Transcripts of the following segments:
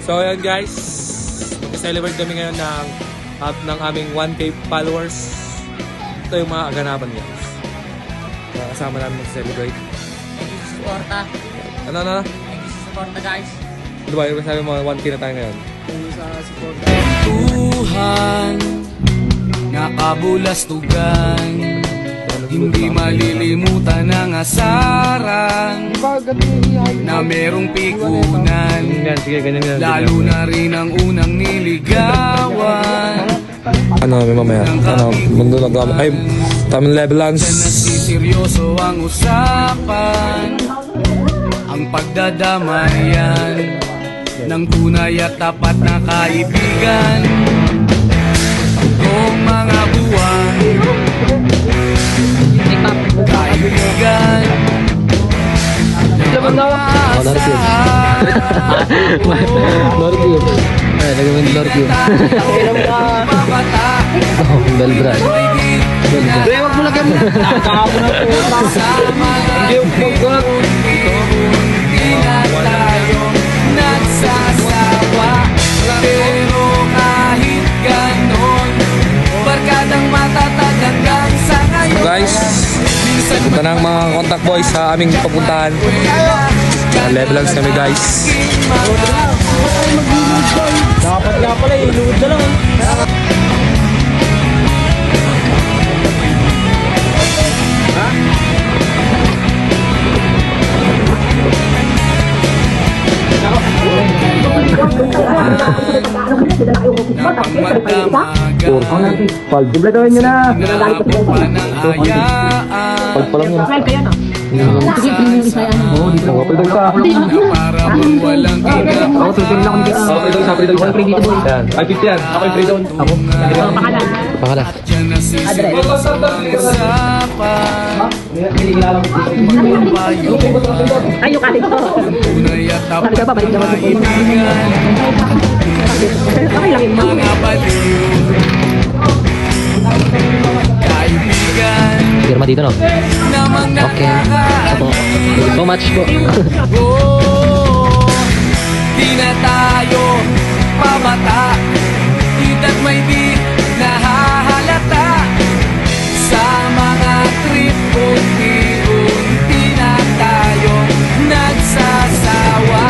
So ayan guys, mag-celebrate kami ngayon ng aming 1K followers. Ito yung mga aganapan guys. Kasama namin mag-celebrate. Thank you sa suporta. Ano? Thank you sa suporta guys. Ano ba yung sabi mo, 1K na tayo ngayon? Thank you sa suporta. Tuhan, nakabulastugan, hindi malilimutan ang asaran na merong pikunan, Sige, ganyan. lalo na rin ang unang niligawan. Ano kami mamaya? Mundo lang kami. Ay, tamang level lance. Nasiseryoso ang usapan, ang pagdadamayan ng tunay at tapat na kaibigan. Kung mga buwan, kaibigan, Lord Cube. Ay, nagawin Lord Cube. Belbrad. Pre, wag mo lagyan mo. Kakamo na po. Hindi yung pagkat. Nagsasawa, pero kahit ganon, barkadang matatag hanggang sa ngayon. Guys, punta na ang mga contact boys sa aming papuntahan. Level lance kami guys. Dapat nga pala, iluod na lang. Kompletuhin nyo na. Pag pa lang yun. Sige, pinili isa yan. Kapitag ka. para bang walang Ako, tuloy lang ako dito. Kapitag sa yan. Ay, 50 yan. Ako yung freedom. Ako. Pakala. Diyan nasisimulos ang usapan. Tayo ka dito. Tunay at tapat Sabi ka ba, balik na naman sa kaibigan. Okay lang yun, ma'am. Mga baliw, kaibigan, Pirma dito, no? namang nakaan. So much po. Oh, di na tayo pabata, edad may di nahahalata. Sa mga trip, unti-unti na tayo nagsasawa.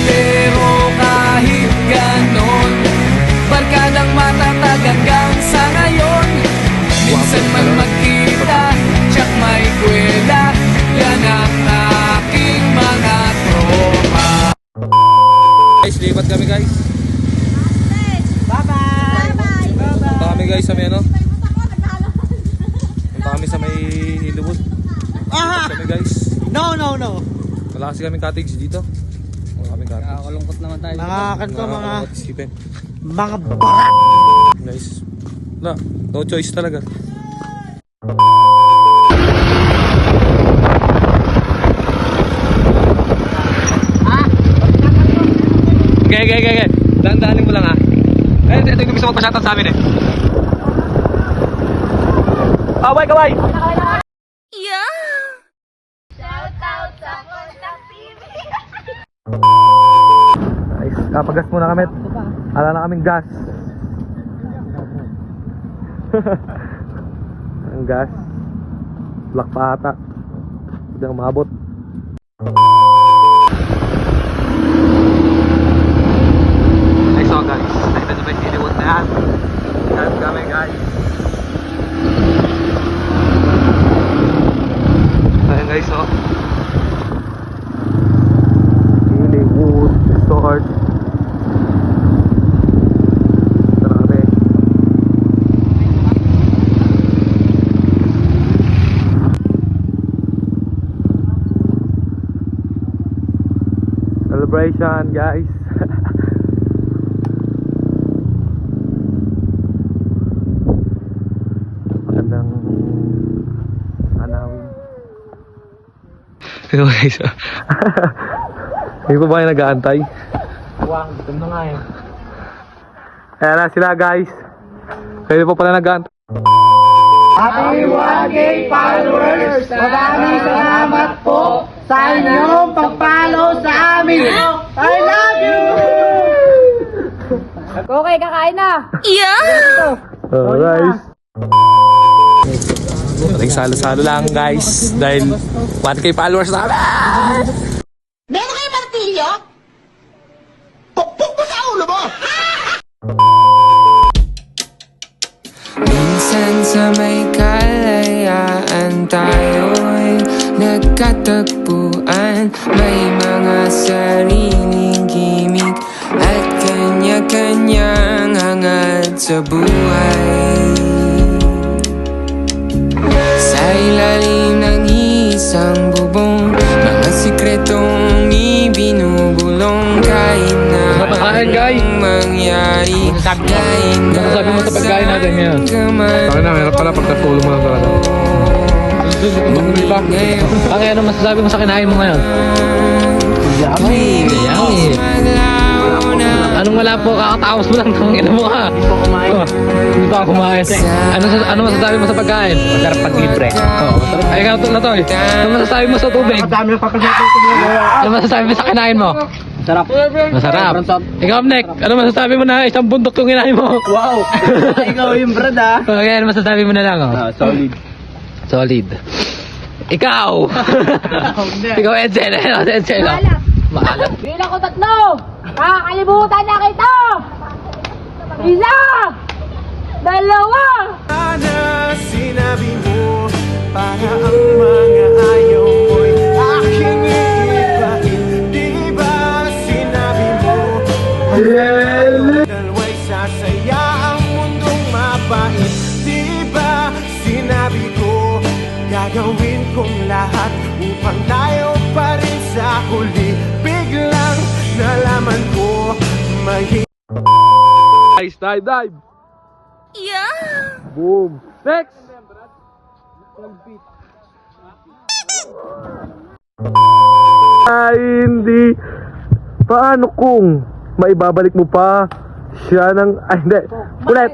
Pero kahit ganon, barkadang matatag hanggang sa ngayon. Minsan man magkita, tsak may kwela, yan ang aking mga tropa. Guys, lipat kami guys. Bye-bye. Punta kami guys sa may ano. Punta kami sa may Ilubod. Aha! Kami guys. No. Wala kasi kaming cottage dito. Wala kaming cottage. Nakakalungkot naman tayo. Mga kanto, Isipin. mga barat. Guys. Wala. No choice talaga. Okay. Dahan-dahanin mo lang ha. Ito yung gusto magpa-shoutout sa amin eh. Kaway! Nice. Kapagas muna kami. Ala na kaming gas. Ang gas. Black pa ata. Hindi na maabot. Nice so guys. Nakita nyo ba yung siniwot na yan? Yan kami guys. Ayan guys oh. Hollywood Resort. Grabe. Celebration guys. Magandang anawin. Ito guys. Hindi pa ba kayo nag-aantay? Wang, gutom na nga eh. Ayan na sila guys. Kayo pa pala nag-aantay. Happy 1K followers! Maraming salamat po sa inyong pag-follow sa amin! I love you! Okay, kakain na. Oh, guys. Ating salo-salo lang guys dahil 1K followers na kami. Meron kayo martilyo? Pukpuk mo sa ulo mo! Minsan sa may kalayaan tayo'y nagkatagpuan. May mga sariling gimmick at kanya-kanyang hangad sa buhay. Sa ilalim ng isang bubong, mga sikretong ibinubulong. Kahit na anong mangyari, kahit na Sabi mo sa pagkain natin ngayon. Taka na, meron pala pagkatulong mo lang talaga. Bakit ano masasabi mo sa kinain mo ngayon? Yummy! Anong wala po, kakatapos mo lang ng ina mo ha? Hindi pa kumain. Ano masasabi mo sa pagkain? Masarap pag libre. Oo, masarap. Ay, ikaw na to eh. Ano masasabi mo sa tubig? Ano masasabi mo sa kinain mo? Sarap. Masarap. Ikaw, Nek, ano masasabi mo na isang bundok yung kinain mo? Wow! Ikaw yung brad ah. Okay, ano masasabi mo na lang? Oh? Solid. Solid. Ikaw! Ikaw, Edsel. Ano, Edsel? oh? Maalat. Bilang ko 3. Kakalimutan na kita. 1, 2. Sana sinabi mo para ang mga ayaw mo'y aking iibahin. Di ba sinabi mo dalawa'y sasaya ang mundong mapait. Di ba sinabi ko gagawin kong lahat upang tayo pa rin sa huli. Biglang nalaman ko may Guys, dive. Boom. Next. Ay, hindi. Paano kung maibabalik mo pa siya ng... Ay, hindi. Ulit.